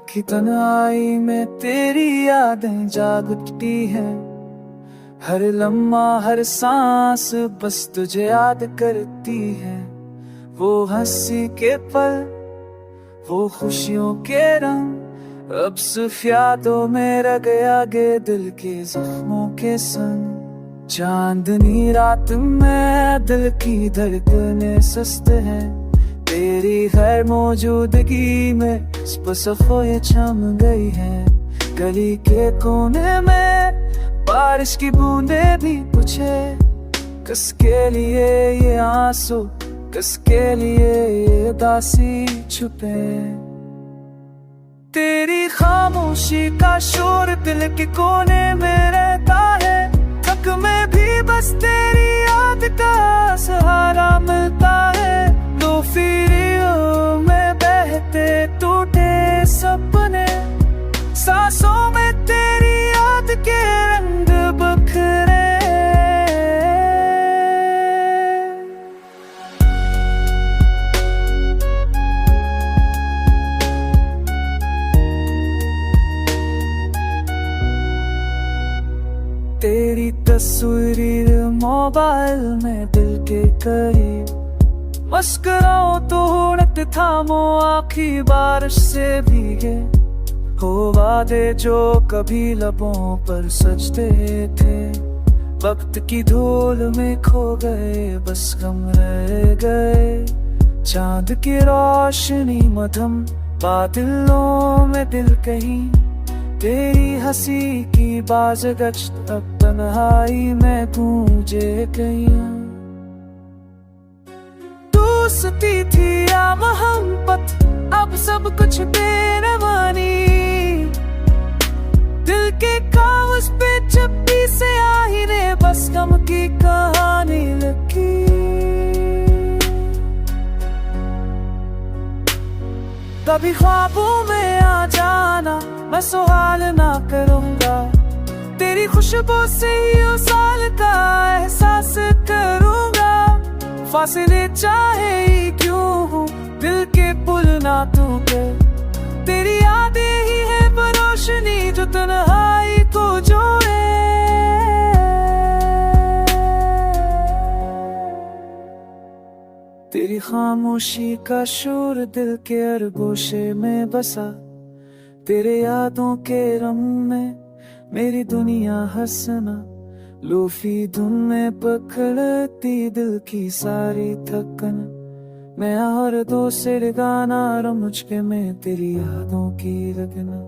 कि तन्हाई में तेरी यादें जाग उठती हैं। हर लम्हा हर सांस बस तुझे याद करती है। वो हंसी के पल, वो खुशियों के रंग, अब सिर्फ यादों में रह गया गे दिल के जख्मों के संग। चांदनी रात में दिल की धड़कनें सुस्त हैं। तेरी हर मौजूदगी में सफ़ों छम गई है। गली के कोने में बारिश की बूंदें भी पूछे, किसके लिए ये आंसू, किसके लिए ये उदासी छुपे। तेरी खामोशी का शोर दिल के कोने में रहता है। थक में भी बस तेरी याद का सहारा मिलता है। दो फिरियों में बहते टूटे सपने, सांसों में तेरी याद के रंग बखरे। तेरी तस्वीर मोबाइल में दिल के करीब, मुस्कुराओ तो होंठ थामो आखिरी बारिश से भीगे। हो वादे जो कभी लबों पर सजते थे, वक्त की धूल में खो गए, बस गम रह गए। चांद की रोशनी मधम बादलों में दिल कहीं, तेरी हंसी की बाज़गश्त अब तन्हाई में गूंजे कहीं। दोस्ती थी या मोहब्बत, अब सब कुछ बेरवानी। दिल के कागज पे चप्पी से आई ने बस गम की कहानी लिखी। कभी ख्वाबों में आ जाना, मैं सवाल ना करूंगा। तेरी खुशबू से ही साल का एहसास करूंगा। फासले चाहे ही क्यों हो, दिल के पुल ना टूटे। तेरी यादें ही है वो रोशनी जो तन्हाई को जोड़े। तेरी खामोशी का शोर दिल के हर गोशे में बसा। तेरे यादों के रंग में मेरी दुनिया हंसना। लोफी धुन में पकड़ती दिल की सारी थकन। मैं हर दो सिर गाना रमुझ के में तेरी यादों की लगना।